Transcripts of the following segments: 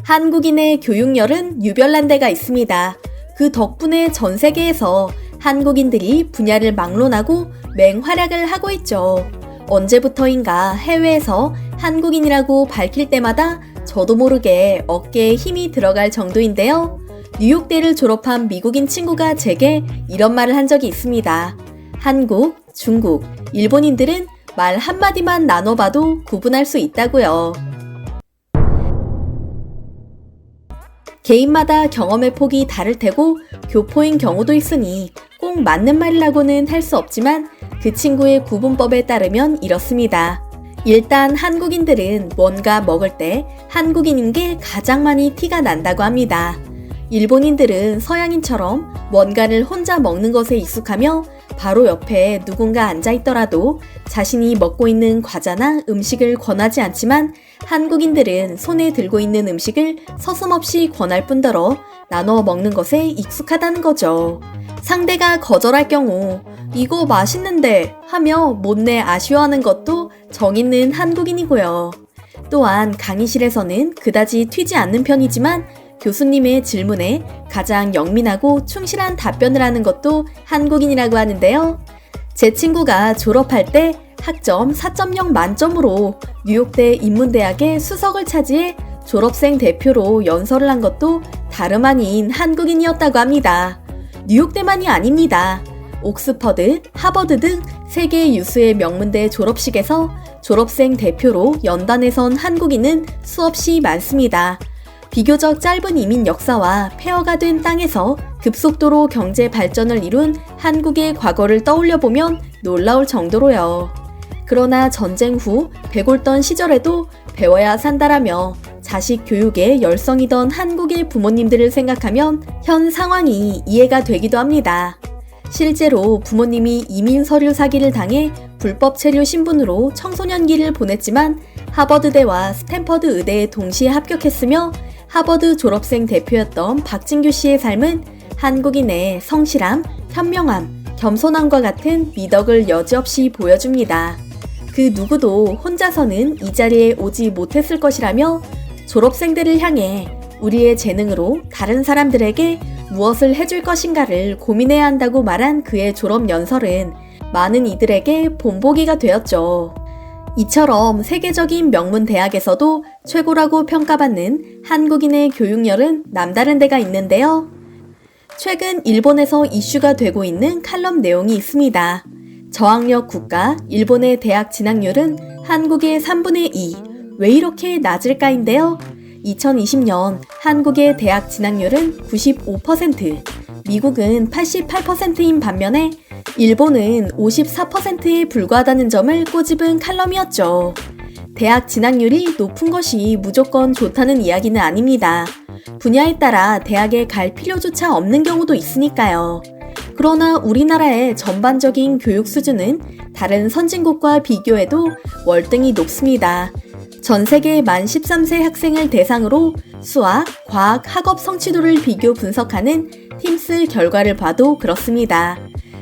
한국인의 교육열은 유별난 데가 있습니다. 그 덕분에 전 세계에서 한국인들이 분야를 막론하고 맹활약을 하고 있죠. 언제부터인가 해외에서 한국인이라고 밝힐 때마다 저도 모르게 어깨에 힘이 들어갈 정도인데요. 뉴욕대를 졸업한 미국인 친구가 제게 이런 말을 한 적이 있습니다. 한국, 중국, 일본인들은 말 한마디만 나눠봐도 구분할 수 있다고요. 개인마다 경험의 폭이 다를 테고 교포인 경우도 있으니 꼭 맞는 말이라고는 할 수 없지만 그 친구의 구분법에 따르면 이렇습니다. 일단 한국인들은 뭔가 먹을 때 한국인인 게 가장 많이 티가 난다고 합니다. 일본인들은 서양인처럼 뭔가를 혼자 먹는 것에 익숙하며 바로 옆에 누군가 앉아있더라도 자신이 먹고 있는 과자나 음식을 권하지 않지만 한국인들은 손에 들고 있는 음식을 서슴없이 권할 뿐더러 나눠 먹는 것에 익숙하다는 거죠. 상대가 거절할 경우 이거 맛있는데 하며 못내 아쉬워하는 것도 정있는 한국인이고요. 또한 강의실에서는 그다지 튀지 않는 편이지만 교수님의 질문에 가장 영민하고 충실한 답변을 하는 것도 한국인이라고 하는데요. 제 친구가 졸업할 때 학점 4.0 만점으로 뉴욕대 인문대학의 수석을 차지해 졸업생 대표로 연설을 한 것도 다름 아닌 한국인이었다고 합니다. 뉴욕대만이 아닙니다. 옥스퍼드, 하버드 등 세계 유수의 명문대 졸업식에서 졸업생 대표로 연단에 선 한국인은 수없이 많습니다. 비교적 짧은 이민 역사와 폐허가 된 땅에서 급속도로 경제 발전을 이룬 한국의 과거를 떠올려보면 놀라울 정도로요. 그러나 전쟁 후 배골던 시절에도 배워야 산다라며 자식 교육에 열성이던 한국의 부모님들을 생각하면 현 상황이 이해가 되기도 합니다. 실제로 부모님이 이민 서류 사기를 당해 불법 체류 신분으로 청소년기를 보냈지만 하버드대와 스탠퍼드 의대에 동시에 합격했으며 하버드 졸업생 대표였던 박진규 씨의 삶은 한국인의 성실함, 현명함, 겸손함과 같은 미덕을 여지없이 보여줍니다. 그 누구도 혼자서는 이 자리에 오지 못했을 것이라며 졸업생들을 향해 우리의 재능으로 다른 사람들에게 무엇을 해줄 것인가를 고민해야 한다고 말한 그의 졸업 연설은 많은 이들에게 본보기가 되었죠. 이처럼 세계적인 명문 대학에서도 최고라고 평가받는 한국인의 교육열은 남다른 데가 있는데요. 최근 일본에서 이슈가 되고 있는 칼럼 내용이 있습니다. 저학력 국가 일본의 대학 진학률은 한국의 3분의 2, 왜 이렇게 낮을까인데요. 2020년 한국의 대학 진학률은 95%, 미국은 88%인 반면에 일본은 54%에 불과하다는 점을 꼬집은 칼럼이었죠. 대학 진학률이 높은 것이 무조건 좋다는 이야기는 아닙니다. 분야에 따라 대학에 갈 필요조차 없는 경우도 있으니까요. 그러나 우리나라의 전반적인 교육 수준은 다른 선진국과 비교해도 월등히 높습니다. 전 세계 만 13세 학생을 대상으로 수학, 과학, 학업 성취도를 비교 분석하는 팀스 결과를 봐도 그렇습니다.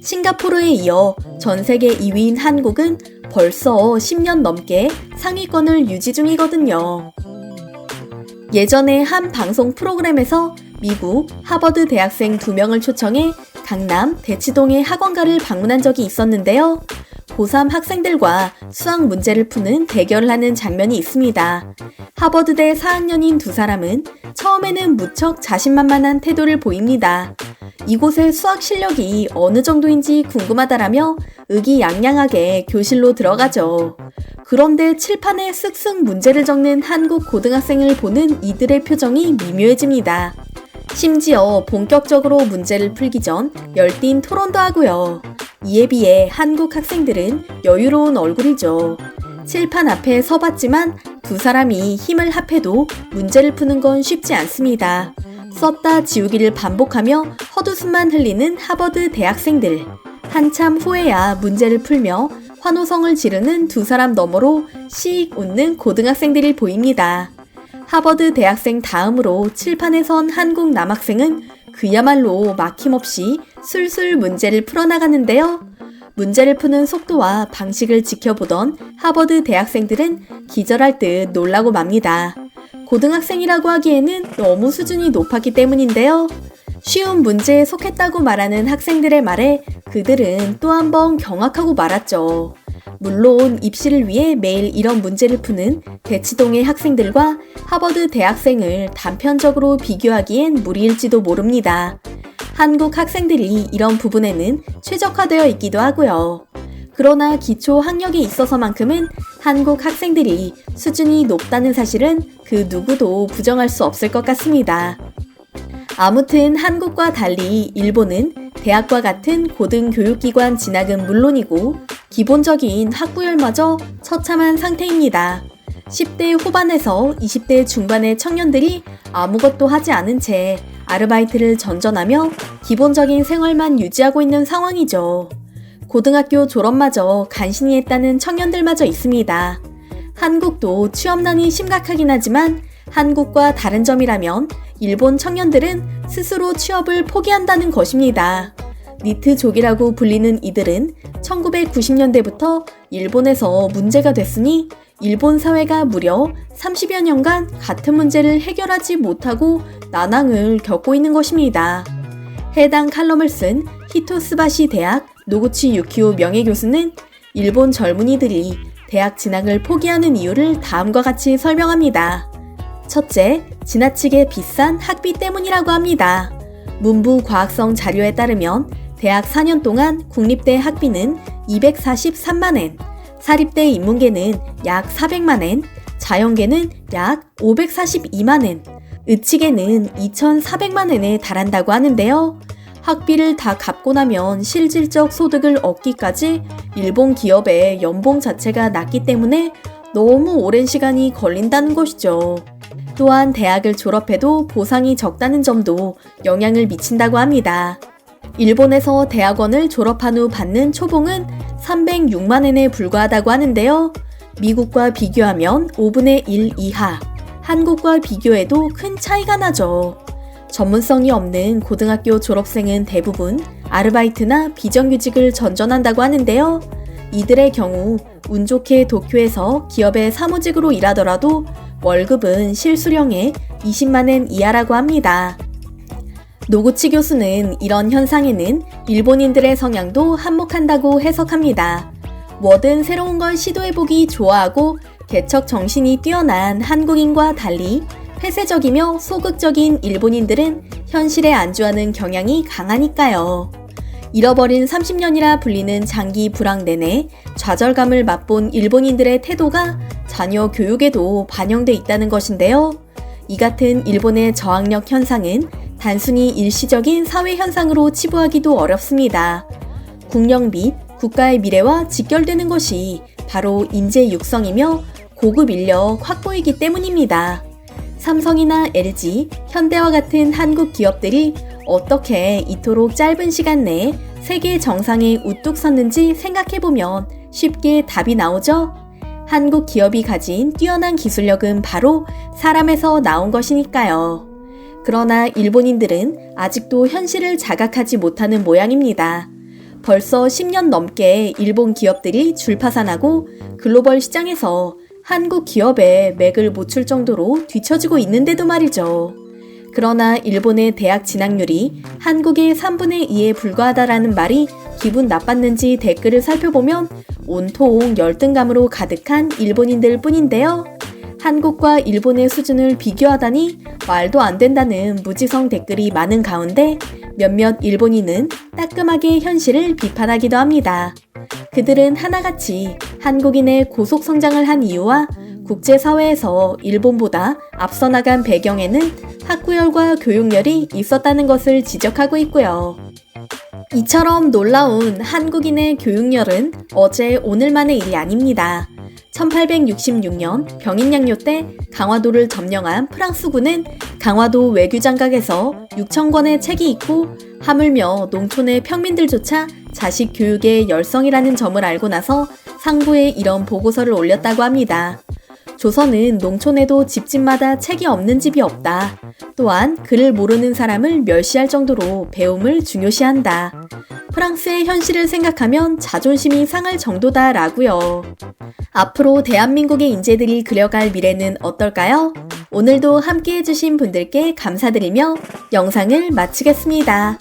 싱가포르에 이어 전 세계 2위인 한국은 벌써 10년 넘게 상위권을 유지 중이거든요. 예전에 한 방송 프로그램에서 미국 하버드 대학생 2명을 초청해 강남 대치동의 학원가를 방문한 적이 있었는데요. 고3 학생들과 수학 문제를 푸는 대결을 하는 장면이 있습니다. 하버드대 4학년인 두 사람은 처음에는 무척 자신만만한 태도를 보입니다. 이곳의 수학 실력이 어느 정도인지 궁금하다라며 의기양양하게 교실로 들어가죠. 그런데 칠판에 쓱쓱 문제를 적는 한국 고등학생을 보는 이들의 표정이 미묘해집니다. 심지어 본격적으로 문제를 풀기 전 열띤 토론도 하고요. 이에 비해 한국 학생들은 여유로운 얼굴이죠. 칠판 앞에 서봤지만 두 사람이 힘을 합해도 문제를 푸는 건 쉽지 않습니다. 썼다 지우기를 반복하며 헛웃음만 흘리는 하버드 대학생들. 한참 후에야 문제를 풀며 환호성을 지르는 두 사람 너머로 씩 웃는 고등학생들이 보입니다. 하버드 대학생 다음으로 칠판에 선 한국 남학생은 그야말로 막힘없이 술술 문제를 풀어나가는데요. 문제를 푸는 속도와 방식을 지켜보던 하버드 대학생들은 기절할 듯 놀라고 맙니다. 고등학생이라고 하기에는 너무 수준이 높았기 때문인데요. 쉬운 문제에 속했다고 말하는 학생들의 말에 그들은 또 한 번 경악하고 말았죠. 물론 입시를 위해 매일 이런 문제를 푸는 대치동의 학생들과 하버드 대학생을 단편적으로 비교하기엔 무리일지도 모릅니다. 한국 학생들이 이런 부분에는 최적화되어 있기도 하고요. 그러나 기초 학력에 있어서만큼은 한국 학생들이 수준이 높다는 사실은 그 누구도 부정할 수 없을 것 같습니다. 아무튼 한국과 달리 일본은 대학과 같은 고등교육기관 진학은 물론이고 기본적인 학구열마저 처참한 상태입니다. 10대 후반에서 20대 중반의 청년들이 아무것도 하지 않은 채 아르바이트를 전전하며 기본적인 생활만 유지하고 있는 상황이죠. 고등학교 졸업마저 간신히 했다는 청년들마저 있습니다. 한국도 취업난이 심각하긴 하지만 한국과 다른 점이라면 일본 청년들은 스스로 취업을 포기한다는 것입니다. 니트족이라고 불리는 이들은 1990년대부터 일본에서 문제가 됐으니 일본 사회가 무려 30여 년간 같은 문제를 해결하지 못하고 난항을 겪고 있는 것입니다. 해당 칼럼을 쓴 히토스바시 대학 노구치 유키오 명예교수는 일본 젊은이들이 대학 진학을 포기하는 이유를 다음과 같이 설명합니다. 첫째, 지나치게 비싼 학비 때문이라고 합니다. 문부 과학성 자료에 따르면 대학 4년 동안 국립대 학비는 243만엔, 사립대 인문계는 약 400만엔, 자연계는 약 542만엔, 의치계는 2,400만엔에 달한다고 하는데요. 학비를 다 갚고 나면 실질적 소득을 얻기까지 일본 기업의 연봉 자체가 낮기 때문에 너무 오랜 시간이 걸린다는 것이죠. 또한 대학을 졸업해도 보상이 적다는 점도 영향을 미친다고 합니다. 일본에서 대학원을 졸업한 후 받는 초봉은 306만엔에 불과하다고 하는데요. 미국과 비교하면 5분의 1 이하, 한국과 비교해도 큰 차이가 나죠. 전문성이 없는 고등학교 졸업생은 대부분 아르바이트나 비정규직을 전전한다고 하는데요. 이들의 경우 운 좋게 도쿄에서 기업의 사무직으로 일하더라도 월급은 실수령의 20만엔 이하라고 합니다. 노구치 교수는 이런 현상에는 일본인들의 성향도 한몫한다고 해석합니다. 뭐든 새로운 걸 시도해보기 좋아하고 개척 정신이 뛰어난 한국인과 달리 폐쇄적이며 소극적인 일본인들은 현실에 안주하는 경향이 강하니까요. 잃어버린 30년이라 불리는 장기 불황 내내 좌절감을 맛본 일본인들의 태도가 자녀 교육에도 반영돼 있다는 것인데요. 이 같은 일본의 저학력 현상은 단순히 일시적인 사회 현상으로 치부하기도 어렵습니다. 국력 및 국가의 미래와 직결되는 것이 바로 인재 육성이며 고급 인력 확보이기 때문입니다. 삼성이나 LG, 현대와 같은 한국 기업들이 어떻게 이토록 짧은 시간 내에 세계 정상에 우뚝 섰는지 생각해보면 쉽게 답이 나오죠? 한국 기업이 가진 뛰어난 기술력은 바로 사람에서 나온 것이니까요. 그러나 일본인들은 아직도 현실을 자각하지 못하는 모양입니다. 벌써 10년 넘게 일본 기업들이 줄파산하고 글로벌 시장에서 한국 기업에 맥을 못 출 정도로 뒤처지고 있는데도 말이죠. 그러나 일본의 대학 진학률이 한국의 3분의 2에 불과하다라는 말이 기분 나빴는지 댓글을 살펴보면 온통 열등감으로 가득한 일본인들 뿐인데요. 한국과 일본의 수준을 비교하다니 말도 안 된다는 무지성 댓글이 많은 가운데 몇몇 일본인은 따끔하게 현실을 비판하기도 합니다. 그들은 하나같이 한국인의 고속 성장을 한 이유와 국제사회에서 일본보다 앞서 나간 배경에는 학구열과 교육열이 있었다는 것을 지적하고 있고요. 이처럼 놀라운 한국인의 교육열은 어제 오늘만의 일이 아닙니다. 1866년 병인양요 때 강화도를 점령한 프랑스군은 강화도 외교장각에서 6,000권의 책이 있고 하물며 농촌의 평민들조차 자식 교육에 열성이라는 점을 알고 나서 상부에 이런 보고서를 올렸다고 합니다. 조선은 농촌에도 집집마다 책이 없는 집이 없다. 또한 글을 모르는 사람을 멸시할 정도로 배움을 중요시한다. 프랑스의 현실을 생각하면 자존심이 상할 정도다라고요. 앞으로 대한민국의 인재들이 그려갈 미래는 어떨까요? 오늘도 함께 해주신 분들께 감사드리며 영상을 마치겠습니다.